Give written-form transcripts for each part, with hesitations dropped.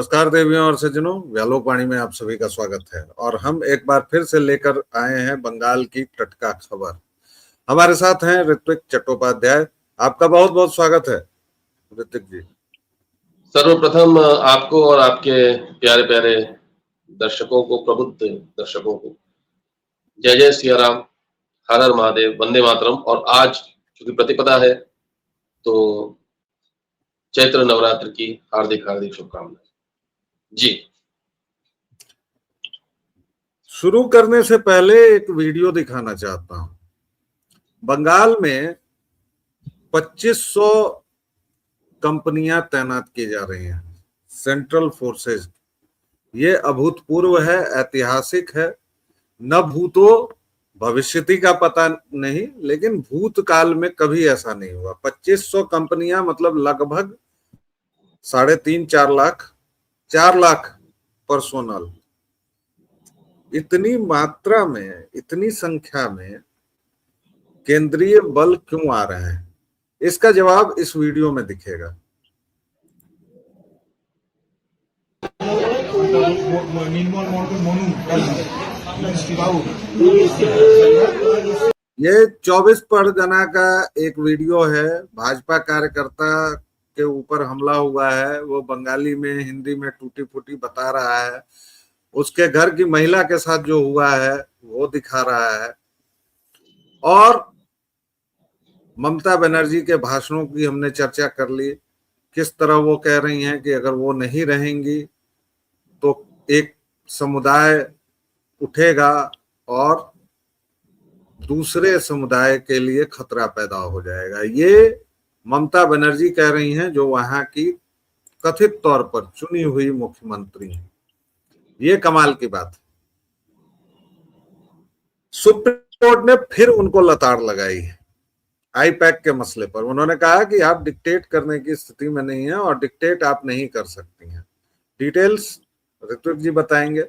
नमस्कार देवियों और सज्जनों, व्यालोक वाणी में आप सभी का स्वागत है। और हम एक बार फिर से लेकर आए हैं बंगाल की टटका खबर। हमारे साथ हैं ऋत्विक चट्टोपाध्याय। आपका बहुत बहुत स्वागत है ऋत्विक जी। सर्वप्रथम आपको और आपके प्यारे प्यारे दर्शकों को, प्रबुद्ध दर्शकों को जय जय सिया राम, हर हर महादेव, वंदे मातरम। और आज चूंकि प्रतिपदा है तो चैत्र नवरात्र की हार्दिक हार्दिक शुभकामनाएं जी। शुरू करने से पहले एक वीडियो दिखाना चाहता हूं। बंगाल में 2500 कंपनियां तैनात की जा रही हैं, सेंट्रल फोर्सेज। ये अभूतपूर्व है, ऐतिहासिक है। न भूतो भविष्यति का पता नहीं, लेकिन भूतकाल में कभी ऐसा नहीं हुआ। 2500 कंपनियां मतलब लगभग 3.5-4 लाख, 4 लाख पर्सोनल। इतनी मात्रा में, इतनी संख्या में केंद्रीय बल क्यों आ रहे हैं, इसका जवाब इस वीडियो में दिखेगा। ये 24 परगना का एक वीडियो है। भाजपा कार्यकर्ता के ऊपर हमला हुआ है, वो बंगाली में हिंदी में टूटी फूटी बता रहा है। उसके घर की महिला के साथ जो हुआ है वो दिखा रहा है। और ममता बनर्जी के भाषणों की हमने चर्चा कर ली, किस तरह वो कह रही हैं कि अगर वो नहीं रहेंगी तो एक समुदाय उठेगा और दूसरे समुदाय के लिए खतरा पैदा हो जाएगा। ये ममता बनर्जी कह रही हैं, जो वहां की कथित तौर पर चुनी हुई मुख्यमंत्री हैं। ये कमाल की बात है। सुप्रीम कोर्ट ने फिर उनको लताड़ लगाई है आईपैक के मसले पर। उन्होंने कहा कि आप डिक्टेट करने की स्थिति में नहीं है और डिक्टेट आप नहीं कर सकती हैं। डिटेल्स ऋत्विक जी बताएंगे।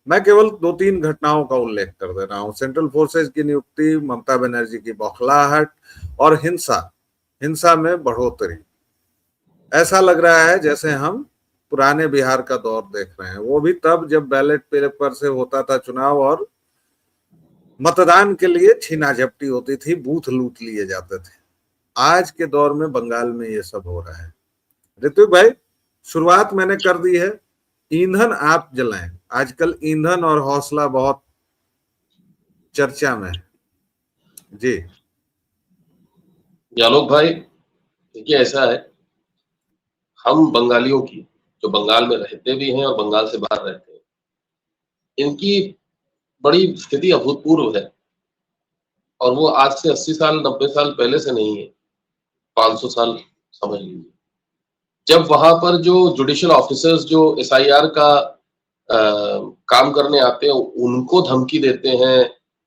मैं केवल 2-3 घटनाओं का उल्लेख कर दे रहा हूं। सेंट्रल फोर्सेज की नियुक्ति, ममता बनर्जी की बौखलाहट और हिंसा में बढ़ोतरी। ऐसा लग रहा है जैसे हम पुराने बिहार का दौर देख रहे हैं। वो भी तब जब बैलेट पेपर से होता था चुनाव और मतदान के लिए छीना झपटी होती थी, बूथ लूट लिए जाते थे। आज के दौर में बंगाल में ये सब हो रहा है। ऋत्विक भाई, शुरुआत मैंने कर दी है। ईंधन आप जलाएं। आजकल ईंधन और हौसला बहुत चर्चा में है जी। आलोक भाई, देखिए ऐसा है, हम बंगालियों की, जो बंगाल में रहते भी हैं और बंगाल से बाहर रहते हैं, इनकी बड़ी स्थिति अभूतपूर्व है। और वो आज से 80 साल 90 साल पहले से नहीं है, 500 साल समझ लीजिए। जब वहां पर जो जुडिशियल ऑफिसर्स जो SIR का काम करने आते हैं, उनको धमकी देते हैं।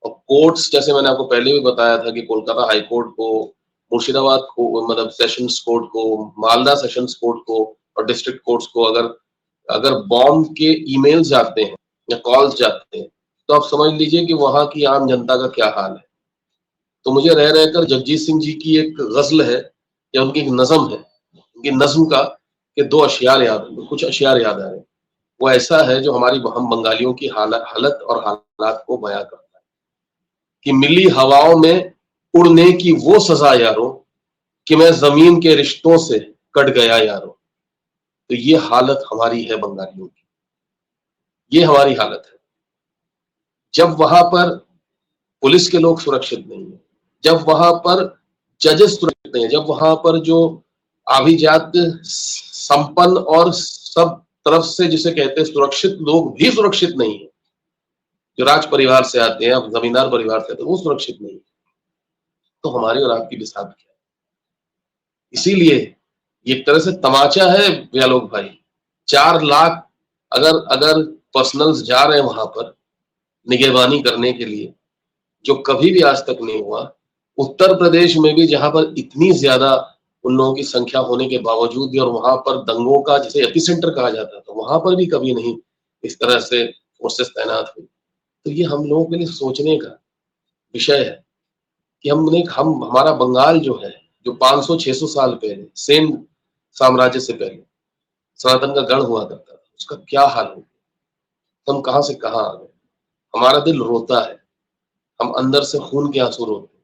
और कोर्ट्स, जैसे मैंने आपको पहले भी बताया था कि कोलकाता हाई कोर्ट को, मुर्शिदाबाद को, मतलब सेशंस कोर्ट को, मालदा सेशंस कोर्ट को और डिस्ट्रिक्ट कोर्ट्स को अगर बॉम्ब के ईमेल्स जाते हैं या कॉल्स जाते हैं, तो आप समझ लीजिए कि वहां की आम जनता का क्या हाल है। तो मुझे रह रहकर जगजीत सिंह जी की एक गजल है या उनकी एक नज्म है, उनकी नज्म का कि कुछ अशियार याद आ रहे हैं। वो ऐसा है जो हम बंगालियों की हालत और हालात को बयां करता है कि मिली हवाओं में उड़ने की वो सजा यारों, कि मैं जमीन के रिश्तों से कट गया यारों। तो ये हालत हमारी है बंगालियों की, ये हमारी हालत है। जब वहां पर पुलिस के लोग सुरक्षित नहीं है, जब वहां पर जजेस सुरक्षित नहीं है, जब वहां पर जो अभिजात संपन्न और सब तरफ से जिसे कहते हैं सुरक्षित लोग भी सुरक्षित नहीं है, जो राज परिवार से आते हैं, जमींदार परिवार से आते हैं, वो सुरक्षित नहीं है, तो हमारी और आपकी बिसात क्या है। इसीलिए ये एक तरह से तमाचा है व्यालोक भाई। 4 लाख अगर पर्सनल्स जा रहे हैं वहां पर निगहबानी करने के लिए, जो कभी भी आज तक नहीं हुआ। उत्तर प्रदेश में भी, जहां पर इतनी ज्यादा उन लोगों की संख्या होने के बावजूद भी, और वहां पर दंगों का जिसे एपिसेंटर कहा जाता था, वहां पर भी कभी नहीं इस तरह से फोर्सेस तैनात हुई। तो ये हम लोगों के लिए सोचने का विषय है कि हमारा बंगाल जो है, जो 500-600 साल पहले सेन साम्राज्य से पहले सनातन का गढ़ हुआ करता था, उसका क्या हाल हो, हम कहां से कहां आ गए। हमारा दिल रोता है, हम अंदर से खून के आंसू रोते हैं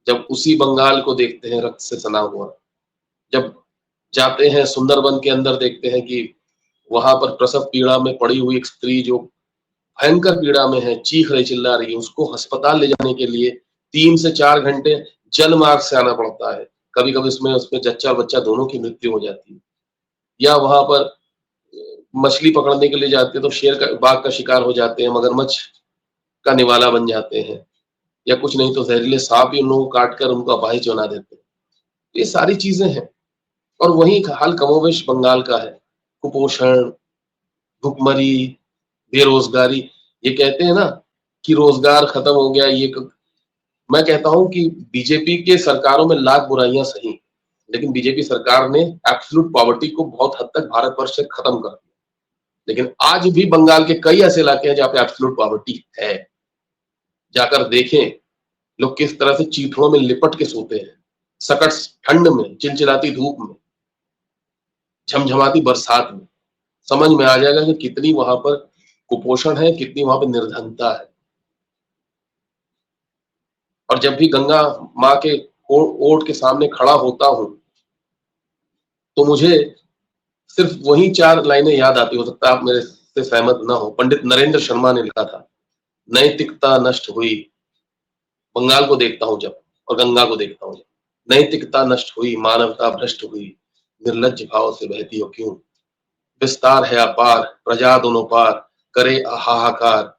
जब उसी बंगाल को देखते हैं रक्त से सना हुआ, जब जाते हैं सुंदरबन के अंदर देखते हैं कि वहां पर प्रसव पीड़ा में पड़ी हुई एक स्त्री जो भयंकर पीड़ा में है, चीख रही चिल्ला रही है, उसको अस्पताल ले जाने के लिए 3 से 4 घंटे जल मार्ग से आना पड़ता है। कभी कभी उसमें जच्चा और बच्चा दोनों की मृत्यु हो जाती है। या वहां पर मछली पकड़ने के लिए जाते हैं तो बाघ का शिकार हो जाते हैं, मगरमच्छ का निवाला बन जाते हैं, या कुछ नहीं तो जहरीले सांप ही उन लोगों को काट कर उनको अपाहिज बना देते हैं। ये सारी चीजें हैं और वही हाल कमोबेश बंगाल का है। कुपोषण, भुखमरी, बेरोजगारी। ये कहते हैं ना कि रोजगार खत्म हो गया, मैं कहता हूं कि बीजेपी के सरकारों में लाख बुराइयां सही, लेकिन बीजेपी सरकार ने एब्सोल्यूट पॉवर्टी को बहुत हद तक भारतवर्ष से खत्म कर दिया। लेकिन आज भी बंगाल के कई ऐसे इलाके हैं जहाँ पे एब्सोल्यूट पॉवर्टी है। जाकर देखें लोग किस तरह से चीथड़ों में लिपट के सोते हैं, सकट ठंड में, चिलचिलाती धूप में, झमझमाती बरसात में। समझ में आ जाएगा कि कितनी वहां पर कुपोषण है, कितनी वहां पर निर्धनता है। और जब भी गंगा माँ के ओट के सामने खड़ा होता हूं तो मुझे सिर्फ वही 4 लाइनें याद आती, हो सकता है आप मेरे से सहमत ना हो। पंडित नरेंद्र शर्मा ने लिखा था, नैतिकता नष्ट हुई, बंगाल को देखता हूं जब और गंगा को देखता हूं जब, नैतिकता नष्ट हुई, मानवता भ्रष्ट हुई, निर्लज्ज भाव से बहती हो क्यों, विस्तार है अपार, प्रजा दोनों पार, करे हाहाकार,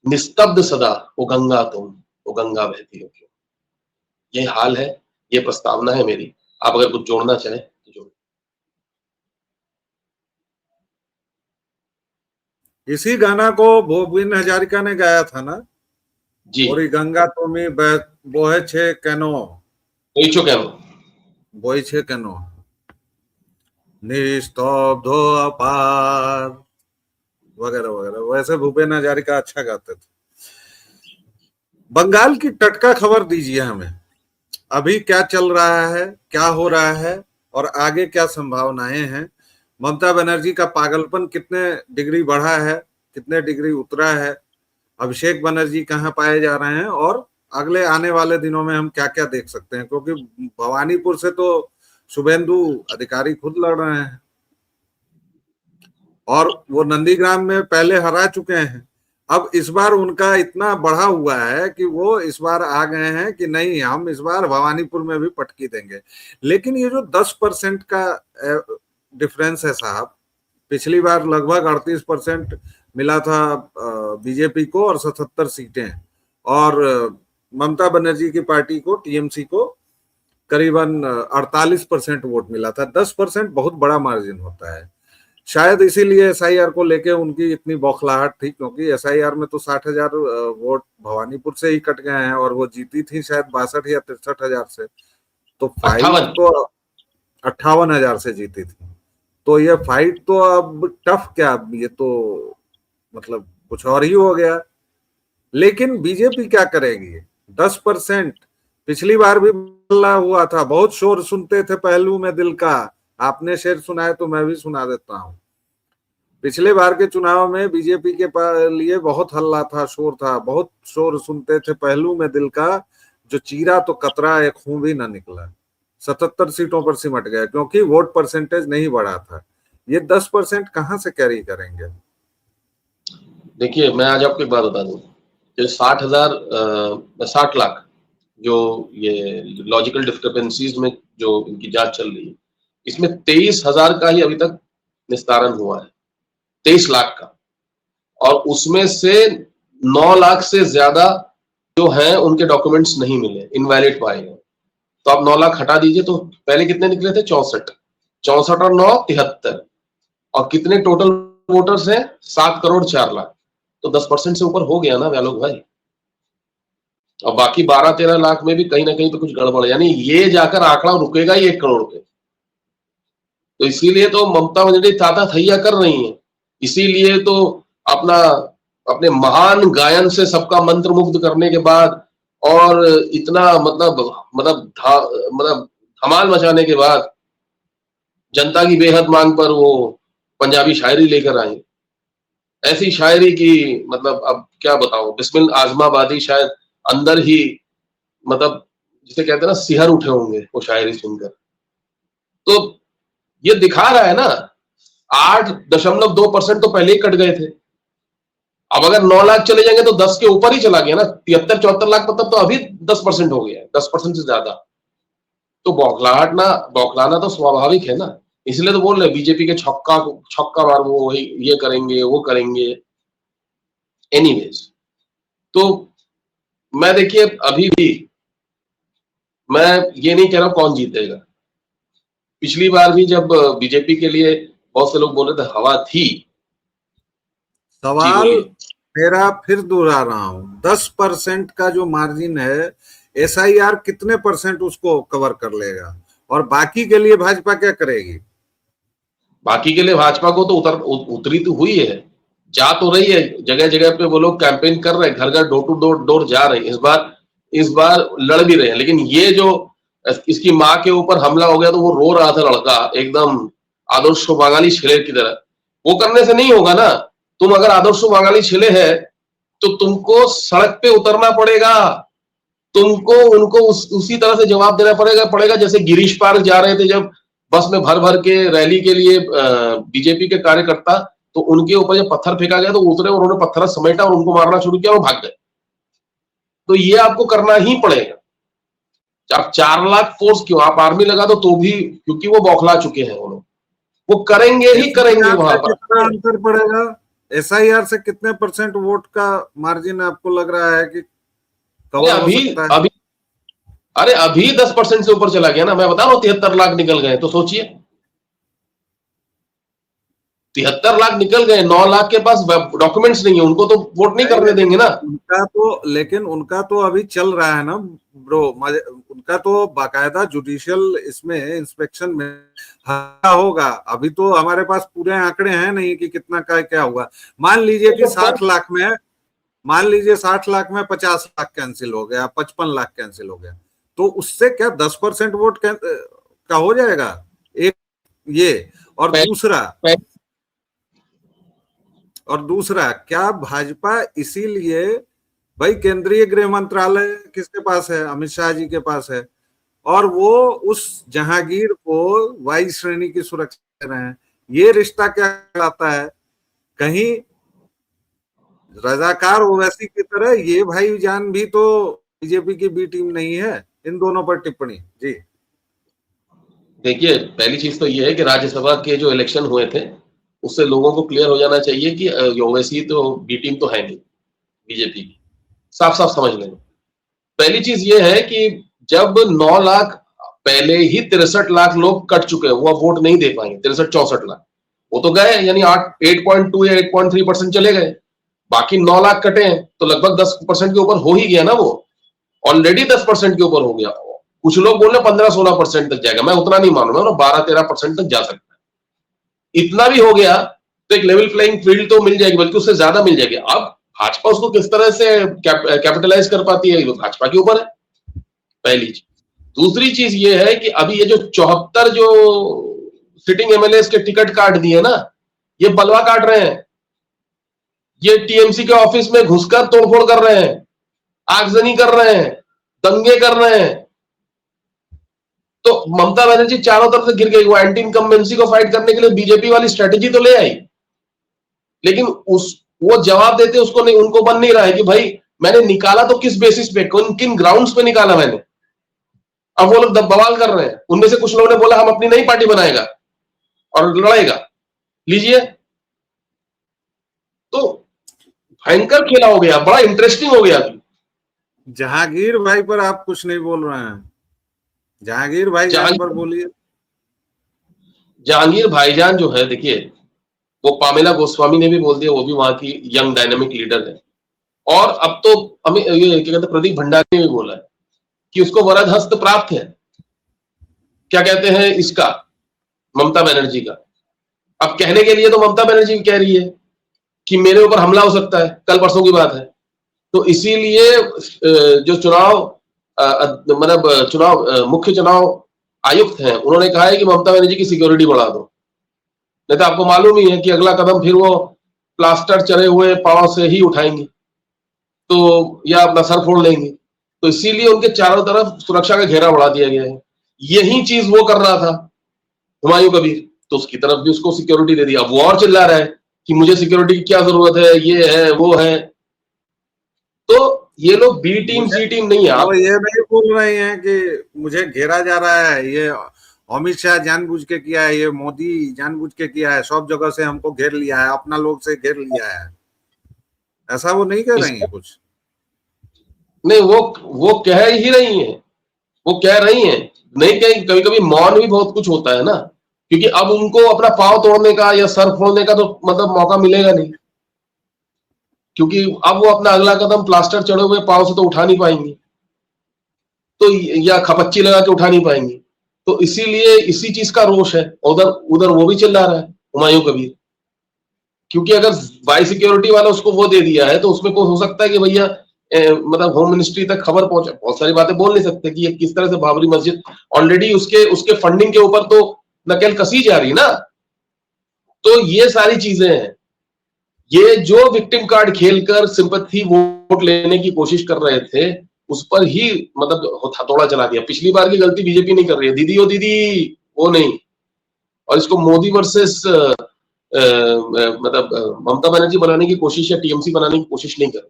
निस्तब्ध सदा वो गंगा तुम, वो गंगा बहती हो क्यों। ये हाल है, ये प्रस्तावना है मेरी। आप अगर कुछ जोड़ना चाहें तो जोड़ें। इसी गाना को भूपेन हजारिका ने गाया था ना, जी, और गंगा तुम्हें बोहे छे केनो, कोई केनो, बोहे छे केनो, निस्तब्ध अपार, वगैरह वगैरह। वैसे भूपेन हजारिका अच्छा गाते थे। बंगाल की टटका खबर दीजिए हमें, अभी क्या चल रहा है, क्या हो रहा है और आगे क्या संभावनाएं हैं। ममता बनर्जी का पागलपन कितने डिग्री बढ़ा है, कितने डिग्री उतरा है, अभिषेक बनर्जी कहाँ पाए जा रहे हैं, और अगले आने वाले दिनों में हम क्या क्या देख सकते हैं। क्योंकि भवानीपुर से तो शुभेंदु अधिकारी खुद लड़ रहे हैं और वो नंदीग्राम में पहले हरा चुके हैं। अब इस बार उनका इतना बढ़ा हुआ है कि वो इस बार आ गए हैं कि नहीं, हम इस बार भवानीपुर में भी पटकी देंगे। लेकिन ये जो 10% का डिफरेंस है साहब, पिछली बार लगभग 38% मिला था बीजेपी को और 77 सीटें, और ममता बनर्जी की पार्टी को, टीएमसी को, करीबन 48% वोट मिला था। 10% बहुत बड़ा मार्जिन होता है। शायद इसीलिए एसआईआर को लेके उनकी इतनी बौखलाहट थी, क्योंकि एसआईआर में तो 60,000 वोट भवानीपुर से ही कट गए हैं और वो जीती थी शायद 62 या 63,000 से। तो फाइट तो 58,000 से जीती थी। तो ये फाइट तो अब टफ क्या, ये तो मतलब कुछ और ही हो गया। लेकिन बीजेपी क्या करेगी? 10%। पिछली बार भी हल्ला हुआ था, बहुत शोर सुनते थे पहलू में दिल का। आपने शेर सुनाए तो मैं भी सुना देता हूं। पिछले बार के चुनाव में बीजेपी के लिए बहुत हल्ला था, शोर था, बहुत शोर सुनते थे पहलू में दिल का, जो चीरा तो कतरा एक खून भी ना निकला। 77 सीटों पर सिमट गया क्योंकि वोट परसेंटेज नहीं बढ़ा था। ये 10% कहां से कैरी करेंगे? देखिए, मैं आज आपको एक बात बता दूं, 60 लाख जो ये लॉजिकल डिस्क्रिपेंसीज में जो इनकी जांच चल रही है, इसमें 23,000 का ही अभी तक निस्तारण हुआ है, 23 लाख का। और उसमें से 9 लाख से ज्यादा जो है उनके डॉक्यूमेंट्स नहीं मिले, इनवैलिड पाए गए। तो आप 9 लाख हटा दीजिए तो पहले कितने निकले थे? 64 और 9 73। और कितने टोटल वोटर्स हैं? 7 करोड़ 4 लाख। तो 10% से ऊपर हो गया ना व्यालोक भाई। और बाकी 12-13 लाख में भी कहीं ना कहीं तो कुछ गड़बड़, यानी ये जाकर आंकड़ा रुकेगा ही 1 करोड़ पे। तो इसीलिए तो ममता बनर्जी ताता थैया कर रही है, इसीलिए तो अपना अपने महान गायन से सबका मंत्र मुग्ध करने के बाद और इतना मतलब धमाल मचाने के बाद जनता की बेहद मांग पर वो पंजाबी शायरी लेकर आई, ऐसी शायरी की मतलब अब क्या बताऊं, बिस्मिल आजमाबादी शायद अंदर ही मतलब जिसे कहते हैं ना सिहर उठे होंगे वो शायरी सुनकर। तो ये दिखा रहा है ना 8.2% तो पहले ही कट गए थे। अब अगर 9 लाख चले जाएंगे तो 10 के ऊपर ही चला गया ना, 73-74 लाख मतलब तो अभी 10% हो गया है, 10% से ज्यादा। तो बौखलाना तो स्वाभाविक है ना, इसलिए तो बोल रहे बीजेपी के छक्का मार, वो ये करेंगे वो करेंगे। एनीवेज, तो मैं देखिए अभी भी मैं ये नहीं कह रहा कौन जीतेगा। पिछली बार भी जब बीजेपी के लिए बहुत से लोग बोल रहे थे हवा थी। जी सवाल बोलिए। मेरा फिर दोहरा रहा हूं, 10% का जो मार्जिन है, SIR कितने परसेंट उसको कवर कर लेगा, और बाकी के लिए भाजपा क्या करेगी? बाकी के लिए भाजपा को तो उतरी तो हुई है, जा तो रही है, जगह जगह पे वो लोग कैंपेन कर रहे हैं, घर घर डोर टू डोर जा रहे हैं। इस बार लड़ भी रहे हैं। लेकिन ये जो इसकी माँ के ऊपर हमला हो गया तो वो रो रहा था लड़का एकदम आदर्श बंगाली छिले की तरह, वो करने से नहीं होगा ना। तुम अगर आदर्श बंगाली छिले है तो तुमको सड़क पे उतरना पड़ेगा, तुमको उनको उसी तरह से जवाब देना पड़ेगा जैसे गिरीश पार्क जा रहे थे जब बस में भर भर के रैली के लिए बीजेपी के कार्यकर्ता, तो उनके ऊपर जब पत्थर फेंका गया तो उतरे, उन्होंने पत्थर समेटा और उनको मारना शुरू किया और भाग गए। तो ये आपको करना ही पड़ेगा। आप 4 लाख फोर्स क्यों, आप आर्मी लगा दो तो भी, क्योंकि वो बौखला चुके हैं वो लोग, वो करेंगे ही करेंगे वहां पर। कितना अंतर पड़ेगा? SIR से कितने परसेंट वोट का मार्जिन आपको लग रहा है कि कवर हो सकता है? अरे अभी 10% से ऊपर चला गया ना, मैं बता रहा हूं 73 लाख निकल गए, तो सोचिए 73 लाख निकल गए, 9 लाख के पास डॉक्यूमेंट्स नहीं है, उनको तो वोट नहीं करने देंगे ना। लेकिन उनका तो अभी चल रहा है ना ब्रो, उनका तो बाकायदा जुडिशियल इसमें इंस्पेक्शन में होगा। अभी तो हमारे पास पूरे आंकड़े हैं नहीं कि कितना का क्या हुआ। मान लीजिए कि 60 लाख में 50 लाख कैंसिल हो गया, 55 लाख कैंसिल हो गया, तो उससे क्या 10% वोट का हो जाएगा? एक ये, और दूसरा क्या भाजपा इसीलिए, भाई केंद्रीय गृह मंत्रालय किसके पास है? अमित शाह जी के पास है, और वो उस जहांगीर को वाई श्रेणी की सुरक्षा दे रहे हैं। ये रिश्ता क्या कहलाता है? कहीं रजाकार ओवैसी की तरह ये भाईजान भी तो बीजेपी की बी टीम नहीं है। इन दोनों पर टिप्पणी जी। देखिए पहली चीज तो ये है कि राज्यसभा के जो इलेक्शन हुए थे उससे लोगों को क्लियर हो जाना चाहिए कि ओवैसी तो बी टीम तो है नहीं बीजेपी की, साफ साफ समझ लेंगे। पहली चीज ये है कि जब 9 लाख पहले ही 63 लाख लोग कट चुके हैं, वो वोट नहीं दे पाएंगे, 63-64 लाख वो तो गए, यानी 8.2 या 8.3% चले गए, बाकी 9 लाख कटे हैं, तो लगभग 10% के ऊपर हो ही गया ना, वो ऑलरेडी 10% के ऊपर हो गया। कुछ लोग बोल रहे 15-16% तक जाएगा, मैं उतना नहीं मानूंगा, 12-13% तक जा सकता है। इतना भी हो गया तो एक लेवल प्लेइंग फील्ड तो मिल जाएगी, बल्कि उससे ज्यादा मिल जाएगी। अब भाजपा उसको किस तरह से कैपिटलाइज कर पाती है, भाजपा के ऊपर है, पहली चीज। दूसरी चीज ये है कि अभी ये जो 74 जो सिटिंग एमएलए के टिकट काट दिए ना, ये बलवा काट रहे हैं, ये टीएमसी के ऑफिस में घुसकर तोड़फोड़ कर रहे हैं, आगजनी कर रहे हैं, दंगे कर रहे हैं। तो ममता बनर्जी चारों तरफ से गिर गई, वो एंटी इनकम्बेंसी को फाइट करने के लिए बीजेपी वाली स्ट्रेटेजी तो ले आई, लेकिन वो जवाब देते उसको नहीं, उनको बन नहीं रहा है कि भाई मैंने निकाला तो किस बेसिस पे, किन ग्राउंड्स पे निकाला मैंने। अब वो लोग बवाल कर रहे हैं, उनमें से कुछ लोगों ने बोला हम अपनी नई पार्टी बनाएगा और लड़ेगा, लीजिए। तो भयंकर खेला हो गया, बड़ा इंटरेस्टिंग हो गया। जहांगीर भाई पर आप कुछ नहीं बोल रहे हैं, जहांगीर भाईजान पर बोलिए। जहांगीर भाईजान जो है, देखिए वो पामेला गोस्वामी ने भी बोल दिया, वो भी वहां की यंग डायनामिक लीडर है। और अब तो हमें ये क्या कहते हैं, प्रदीप भंडारी ने भी बोला है कि उसको वरद हस्त प्राप्त है, क्या कहते हैं इसका, ममता बनर्जी का। अब कहने के लिए तो ममता बनर्जी कह रही है कि मेरे ऊपर हमला हो सकता है, कल परसों की बात है। तो इसीलिए जो मुख्य चुनाव आयुक्त हैं, उन्होंने कहा है कि ममता बनर्जी की सिक्योरिटी बढ़ा दो। नहीं तो आपको मालूम ही है कि अगला कदम फिर वो प्लास्टर चढ़े हुए पांव से ही उठाएंगे, तो या अपना सर फोड़ लेंगे। तो इसीलिए उनके चारों तरफ सुरक्षा का घेरा बढ़ा दिया गया है। यही चीज वो कर रहा था हुमायूं कबीर, तो उसकी तरफ भी उसको सिक्योरिटी दे दिया। अब वो और चिल्ला रहा है कि मुझे सिक्योरिटी की क्या जरूरत है, ये है वो है। तो ये लोग बी टीम सी टीम नहीं है। वो ये नहीं बोल रहे हैं कि मुझे घेरा जा रहा है, ये अमित शाह जानबूझ के किया है, ये मोदी जानबूझ के किया है, सब जगह से हमको घेर लिया है, अपना लोग से घेर लिया है, ऐसा वो नहीं कह रही है कुछ। नहीं, वो कह ही रही है, वो कह रही है। नहीं, कहीं कभी कभी मौन भी बहुत कुछ होता है ना, क्योंकि अब उनको अपना पांव तोड़ने का या सर फोड़ने का तो मतलब मौका मिलेगा नहीं, क्योंकि अब वो अपना अगला कदम प्लास्टर चढ़े हुए पांव से तो उठा नहीं पाएंगे, तो या खपच्ची लगा के उठा नहीं पाएंगे। तो इसीलिए इसी चीज का रोष है। उधर उधर वो भी चिल्ला रहा है हुमायूं कबीर, क्योंकि अगर बाई सिक्योरिटी वाला उसको वो दे दिया है तो उसमें को हो सकता है कि भैया मतलब होम मिनिस्ट्री तक खबर पहुंचे। बहुत सारी बातें बोल नहीं सकते कि ये किस तरह से बाबरी मस्जिद ऑलरेडी उसके फंडिंग के ऊपर तो नकेल कसी जा रही ना। तो ये सारी चीजें हैं। ये जो विक्टिम कार्ड खेलकर सिंपैथी वोट लेने की कोशिश कर रहे थे, उस पर ही मतलब हथौड़ा चला दिया। पिछली बार की गलती बीजेपी नहीं कर रही है, दीदी ओ दीदी वो नहीं। और इसको मोदी वर्सेस मतलब ममता बनर्जी बनाने की कोशिश या टीएमसी बनाने की कोशिश नहीं कर रही,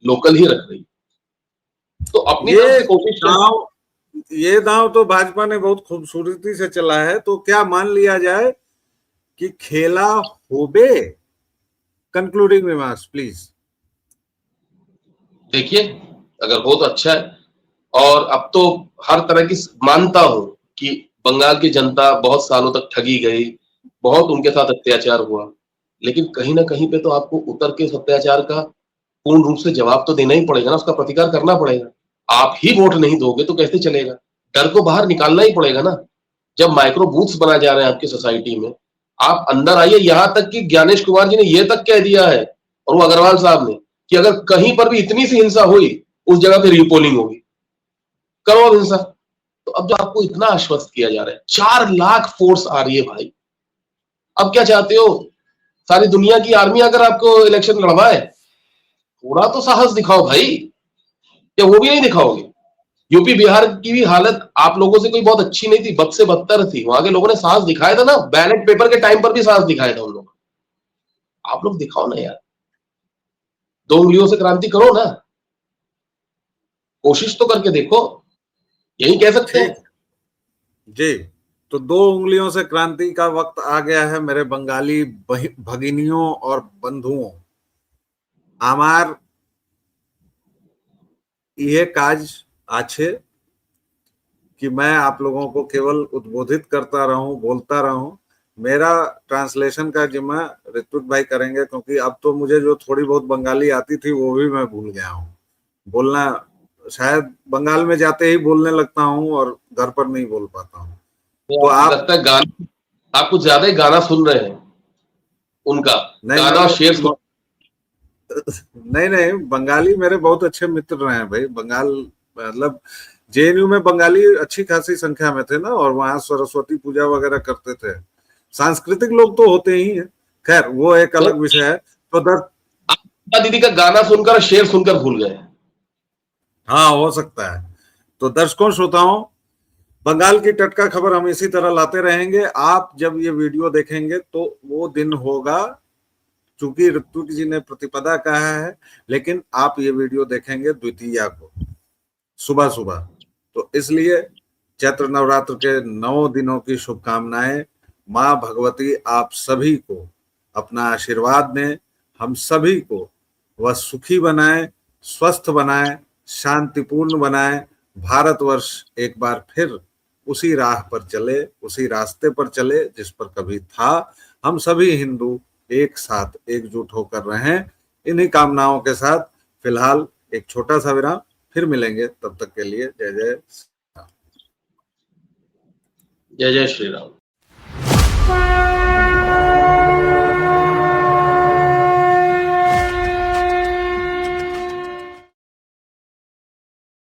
लोकल ही रख रही। तो अपनी तरफ से कोशिश ये दांव तो भाजपा ने बहुत खूबसूरती से चला है। तो क्या मान लिया जाए कि खेला होबे? Concluding remarks please. देखिए, अगर हो तो अच्छा है। और अब तो हर तरह की मानता हूं कि बंगाल की जनता बहुत सालों तक ठगी गई, बहुत उनके साथ अत्याचार हुआ, लेकिन कहीं ना कहीं पे तो आपको उतर के उस अत्याचार का पूर्ण रूप से जवाब तो देना ही पड़ेगा ना, उसका प्रतिकार करना पड़ेगा। आप ही वोट नहीं दोगे तो कैसे चलेगा? डर को बाहर निकालना ही पड़ेगा ना। जब माइक्रो बूथ्स बनाए जा रहे हैं आपकी सोसाइटी में, आप अंदर आइए। यहां तक कि ज्ञानेश कुमार जी ने यह तक कह दिया है, और वो अग्रवाल साहब ने, कि अगर कहीं पर भी इतनी सी हिंसा हुई उस जगह पे रीपोलिंग होगी, करो अब हिंसा। तो अब जो आपको इतना आश्वस्त किया जा रहा है, 4 लाख फोर्स आ रही है भाई, अब क्या चाहते हो? सारी दुनिया की आर्मी अगर आपको इलेक्शन लड़वाए, थोड़ा तो साहस दिखाओ भाई। या वो भी नहीं दिखाओगे? यूपी बिहार की भी हालत आप लोगों से कोई बहुत अच्छी नहीं थी, बद से बदतर थी। वहां के लोगों ने साहस दिखाया था ना, बैलेट पेपर के टाइम पर भी साहस दिखाया था उन लोग। आप लोग दिखाओ ना यार, 2 उंगलियों से क्रांति करो ना, कोशिश तो करके देखो, यही कह सकते हैं। ठीक जी, तो 2 उंगलियों से क्रांति का वक्त आ गया है मेरे बंगाली भगिनियों और बंधुओं। आमार ये काज आछे कि मैं आप लोगों को केवल उद्बोधित करता रहूं, बोलता रहूं। मेरा ट्रांसलेशन का जिम्मा ऋत्विक भाई करेंगे, क्योंकि अब तो मुझे जो थोड़ी बहुत बंगाली आती थी वो भी मैं भूल गया हूँ बोलना। शायद बंगाल में जाते ही बोलने लगता हूँ और घर पर नहीं बोल पाता हूँ। तो आप लगता है गाना, आप कुछ ज्यादा ही गाना सुन रहे हैं उनका, गाना शेर सुन। नहीं नहीं, बंगाली मेरे बहुत अच्छे मित्र रहे हैं भाई। बंगाल मतलब जेएनयू में बंगाली अच्छी खासी संख्या में थे ना, और वहां सरस्वती पूजा वगैरह करते थे। सांस्कृतिक लोग तो होते ही हैं, खैर वो एक अलग विषय है। तो दीदी का गाना सुनकर शेर सुनकर भूल गए। हाँ, हो सकता है। तो दर्शकों श्रोताओं, बंगाल की टटका खबर हम इसी तरह लाते रहेंगे। आप जब ये वीडियो देखेंगे तो वो दिन होगा, चूंकि ऋत्विक जी ने प्रतिपदा कहा है, लेकिन आप ये वीडियो देखेंगे द्वितीया को सुबह सुबह। तो इसलिए चैत्र नवरात्र के 9 दिनों की शुभकामनाएं। माँ भगवती आप सभी को अपना आशीर्वाद दें, हम सभी को वह सुखी बनाए, स्वस्थ बनाए, शांतिपूर्ण बनाए। भारतवर्ष एक बार फिर उसी राह पर चले, उसी रास्ते पर चले जिस पर कभी था। हम सभी हिंदू एक साथ एकजुट होकर रहें। इन्हीं कामनाओं के साथ फिलहाल एक छोटा सा विराम, फिर मिलेंगे। तब तक के लिए जय जय जय जय श्री राम।